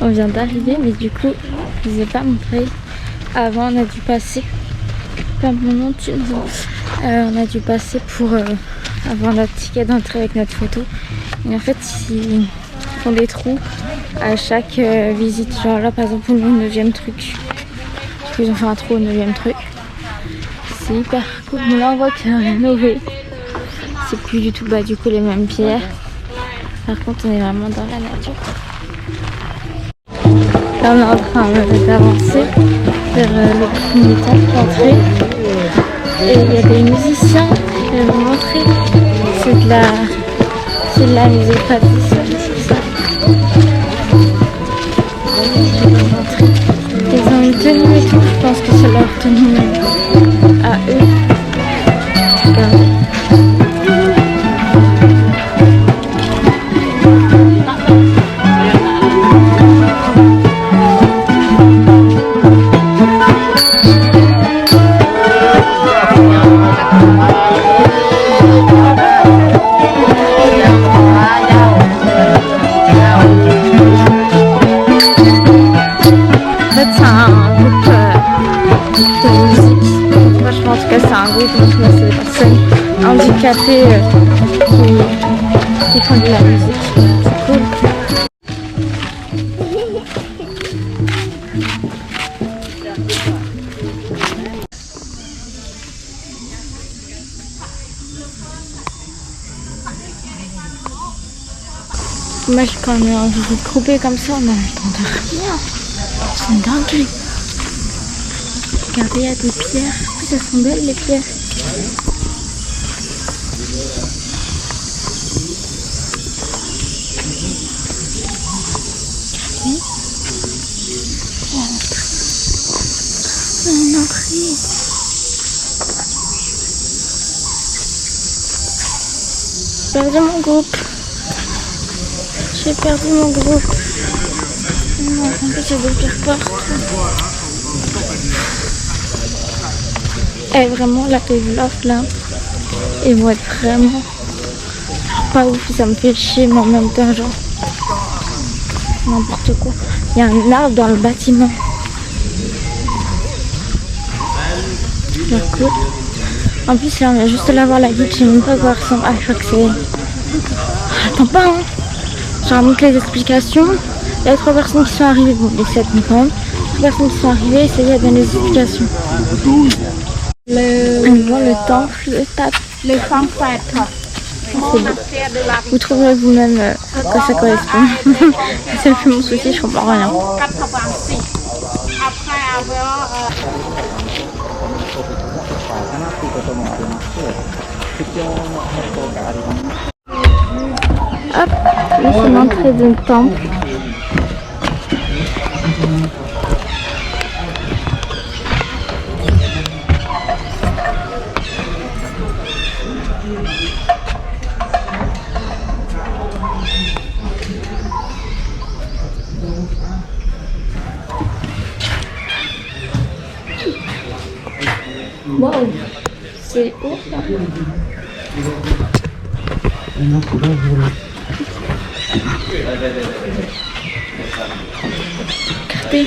On vient d'arriver, mais du coup, je vous ai pas montré. Avant, on a dû passer. Pas mon nom, on a dû passer pour avoir notre ticket d'entrée avec notre photo. Et en fait, ils font des trous à chaque visite. Genre là, par exemple, le 9e truc. Parce qu'ils ont fait un trou au 9e truc. C'est hyper cool. Mais là, on voit que ça n'a rien rénové. C'est plus du tout du coup les mêmes pierres. Par contre, on est vraiment dans la nature. Là, on est en train d'avancer vers le premier temple d'entrée. Et il y a des musiciens qui vont vous montrer. C'est de la musique traditionnelle, c'est ça. Ils ont une tenue et tout, je pense que c'est leur tenue à eux. Regardez. Donc là, c'est des personnes handicapées qui font de la musique. C'est cool. Moi, quand on est en visite groupée comme ça, on a le temps de rien. C'est une dinguerie. Regardez, il y a des pierres. En plus, elles sont belles, les pierres. Une entrée. J'ai perdu mon groupe. J'ai perdu mon groupe. Non, en fait, j'ai des pierres partout. Et vraiment, la vlog là, ils vont être vraiment pas ouf, ça me fait chier, mais en même temps, genre, n'importe quoi. Il y a un arbre dans le bâtiment. Genre cool. En plus, là, on vient juste là voir la guide, je sais même pas quoi ressemble. Ah, je crois que c'est. Attends pas, hein. Je remonte les explications. Il y a 3 personnes qui sont arrivées, bon, les 7 mais quand même. 3 personnes qui sont arrivées, essayez de donner les explications. On voit le temple, le tape. C'est beau. Vous trouverez vous-même à quoi ça correspond. C'est plus mon souci, je comprends rien. Hop, là c'est l'entrée d'un temple. Wow, c'est haut là. Regardez.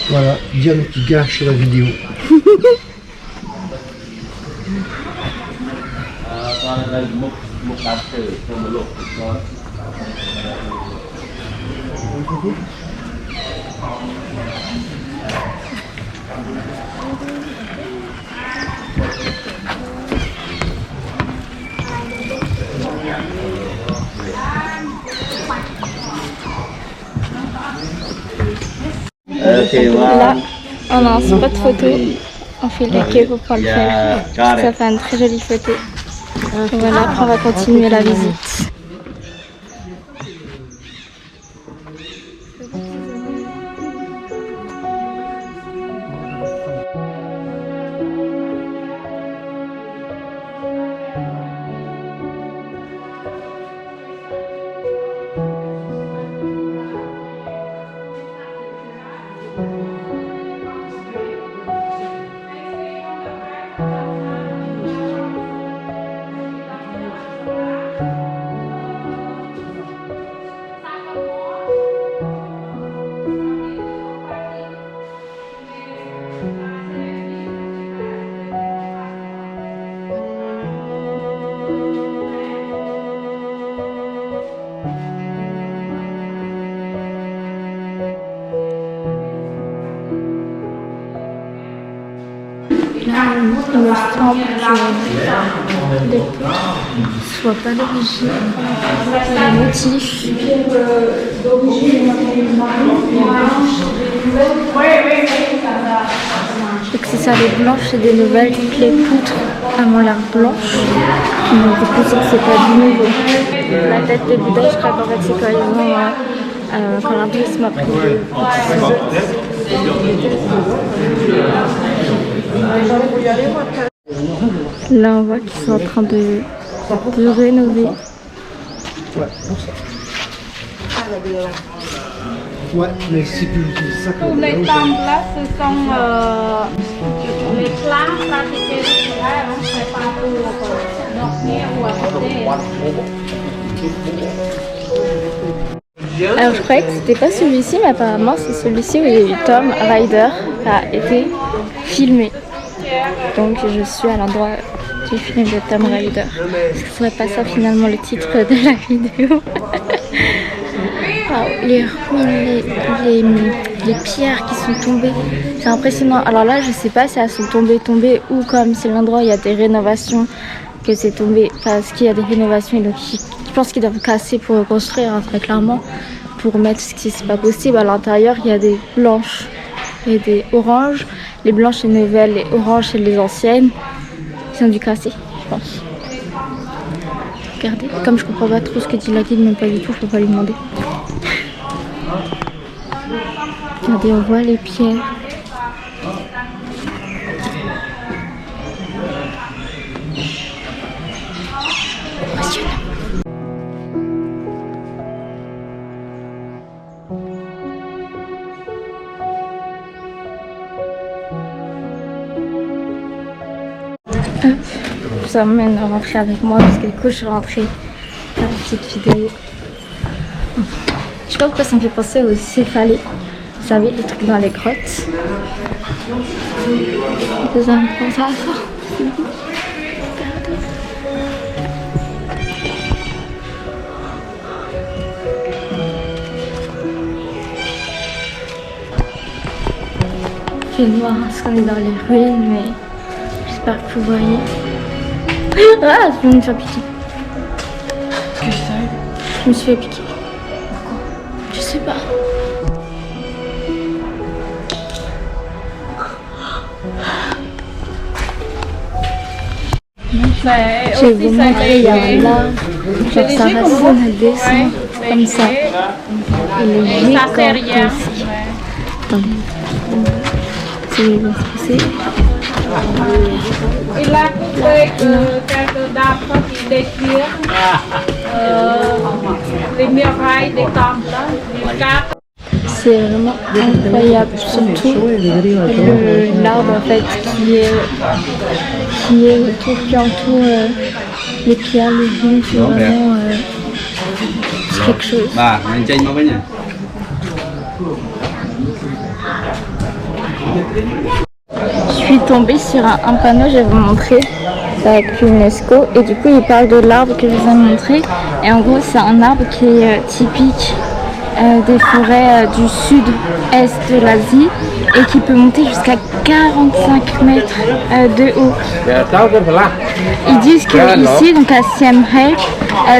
Voilà, Diane qui gâche la vidéo. Là, on a un spot photo. On fait la queue pour prendre le selfie. Ça fait une très jolie photo. Et voilà, après on va continuer la visite. Là, il me semble que les poutres ne soient pas d'origine. Les motifs donc c'est ça, les blanches, c'est des nouvelles. Toutes les poutres ont l'air blanches. Donc du coup, c'est que c'est pas du nouveau. La tête des bouteilles, je crois qu'en fait, c'est quand ils ont quand l'hindouisme a pris les ciseaux. Là, on voit qu'ils sont en train de rénover. Ouais, mais c'est plus ça que Tous les temples là, ce sont les plats pratiqués là, on ne sait pas pour dormir ou à côté. Alors je croyais que c'était pas celui-ci, mais apparemment c'est celui-ci où il y a eu Tom Rider qui a été filmé. Donc je suis à l'endroit du film de Tom Rider. Ce serait pas ça finalement le titre de la vidéo. Oh, les ruines, les pierres qui sont tombées, c'est impressionnant. Alors là je sais pas si elles sont tombées ou comme c'est l'endroit où il y a des rénovations que c'est tombé parce qu'il y a des rénovations et donc je pense qu'ils doivent casser pour reconstruire hein, très clairement pour mettre ce qui c'est pas possible. À l'intérieur il y a des blanches et des oranges. Les blanches c'est nouvelles, les oranges c'est les anciennes. Ils ont dû casser, je pense. Regardez, comme je comprends pas trop ce que dit la guide, même pas du tout, je peux pas lui demander. Regardez, on voit les pierres. Impressionnant. Ça m'amène à rentrer avec moi parce que du coup je suis rentrée dans la petite vidéo. Je sais pas pourquoi ça me fait penser aux céphalées. Vous savez, les trucs dans les grottes. Ça me fait penser à ça. Il fait noir parce qu'on est dans les ruines, mais j'espère que vous voyez. Ah, je viens de me faire piquer. Qu'est-ce que ça eu? Je me suis fait piquer. Pourquoi? Je sais pas. Je vais vous montrer, il y a un arbre. Genre sa racine elle descend comme ça. Il est gigantesque. Attendez. Si vous voulez ce que c'est. Il a coupé quelques arbres qui détruisent les murailles des temples, du cap. C'est vraiment incroyable, surtout l'arbre en fait qui entoure les pierres, les ruines, c'est vraiment c'est quelque chose. Je suis tombée sur un panneau, je vais vous montrer, c'est avec l'UNESCO et du coup il parle de l'arbre que je vous ai montré et en gros c'est un arbre qui est typique des forêts du sud-est de l'Asie et qui peut monter jusqu'à 45 mètres de haut. Ils disent que ici, donc à Siem Reap,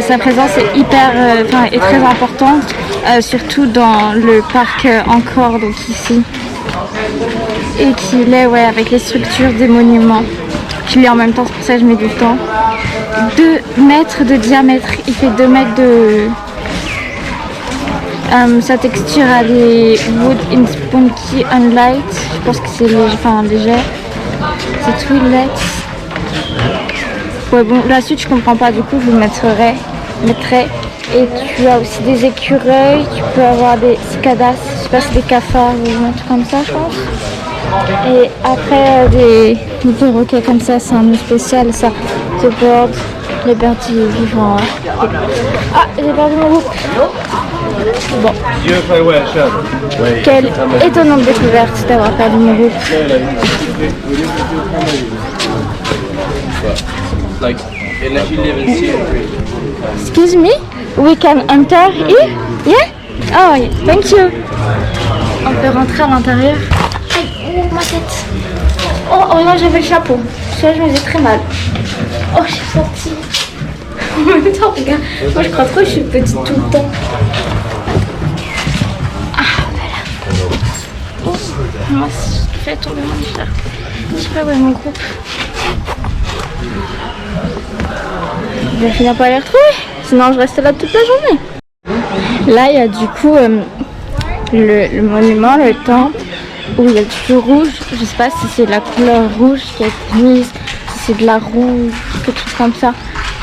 sa présence est est très importante, surtout dans le parc Angkor, donc ici, et qu'il est avec les structures des monuments. Je lis en même temps, c'est pour ça que je mets du temps. 2 mètres de diamètre, il fait 2 mètres de... sa texture elle est wood in spunky and light. Je pense que c'est léger. C'est Twilight. Ouais bon la suite je comprends pas du coup je vous mettrai. Et tu as aussi des écureuils, tu peux avoir des cicadas, je sais pas si c'est des cafards ou un truc comme ça je pense. Et après des perroquets comme ça, c'est un nom spécial ça. The bird, les birdie vivants. Ah j'ai perdu mon groupe. Bon. Quelle étonnante découverte d'avoir perdu mon groupe. Unless you live in Syria. Excuse me, we can enter here? Yeah? Oh, yeah. Thank you. On peut rentrer à l'intérieur. Aïe, oh ma tête. Oh, heureusement j'avais le chapeau. Ça, je me faisais très mal. Oh, je suis sortie. En même temps, regarde. Moi, je crois trop que je suis petite tout le temps. Ah, voilà. Oh, moi, je fais tomber mon chat. Je sais pas où est mon groupe. Je vais finir par les retrouver. Sinon, je reste là toute la journée. Là, il y a du coup le monument, le temple, où il y a du feu rouge. Je sais pas si c'est la couleur rouge qui a été mise, si c'est de la rouge, quelque chose comme ça.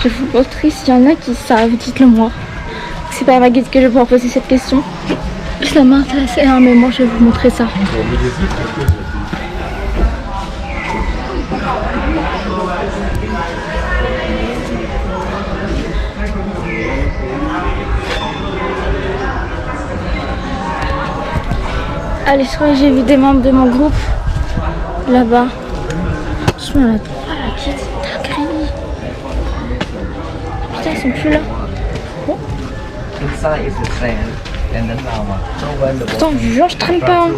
Je vous montrer s'il y en a qui savent, dites-le moi. C'est pas à ma guide que je vais pouvoir poser cette question. Ça m'intéresse énormément, je vais vous montrer ça. Allez, je crois que j'ai vu des membres de mon groupe là-bas. Je me la trouve pas, la petite, t'as grillé. Putain, ils sont plus là. Oh. Putain, je jure, je traîne pas. Hein.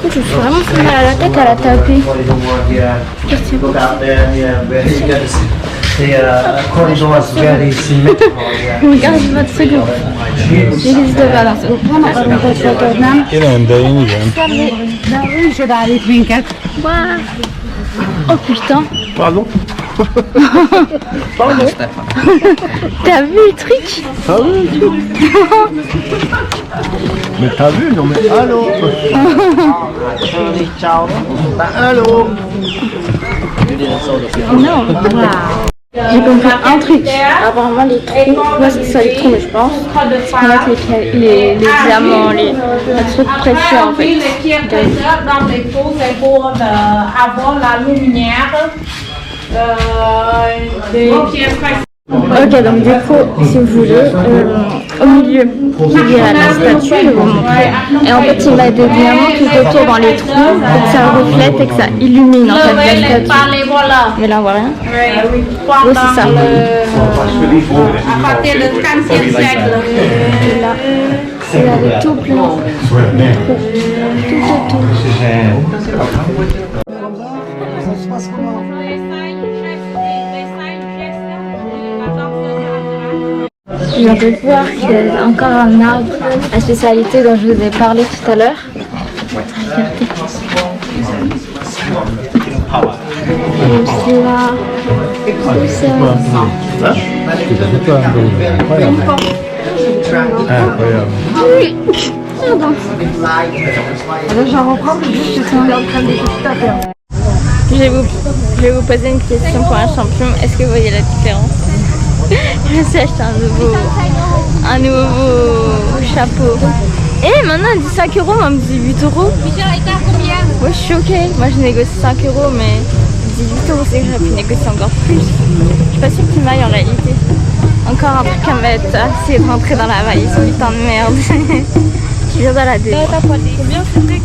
Je me suis vraiment fait mal à la tête à la taper. Regarde votre seconde. J'ai risque de balancer. Oh putain. Pardon. Pardon, Stéphane. T'as vu le truc? Ah oui, le truc. Mais t'as vu? Non mais allô. Allô. Non. J'ai compris un truc. Apparemment les trous, moi c'est ça les trous mais je pense. C'est pour mettre les diamants, les trucs précieux en fait. Dans les pots, c'est pour avoir la lumière des pièces précieuses. Ok, donc du coup, si vous voulez, au milieu, il y a la statue, je vais vous montrer. Et en fait, il y a des diamants tout autour dans les trous pour que ça reflète et que ça illumine en fait la statue. Mais là, on voit rien. Oui, c'est ça. À partir du 15e siècle. Et là, c'est avec tout plein. Tout autour. Je viens de voir qu'il y a encore un arbre à spécialité dont je vous ai parlé tout à l'heure. Regardez. C'est là. C'est oui. Pardon. Alors j'en reprends, juste je suis en train d'écouter. Je vais vous poser une question pour un champion. Est-ce que vous voyez la différence? Je me suis acheté un nouveau chapeau. Et maintenant elle dit 5 €, moi elle me dit 8 €. Moi je suis choquée. Moi je négocie 5 €, mais elle dit 8 €, c'est que j'aurais pu négocier encore plus. Je suis pas sûre qu'il m'aille en réalité. Encore un truc à mettre, essayer de rentrer dans la valise. Putain de merde. Je viens dans la dé. Combien ce truc?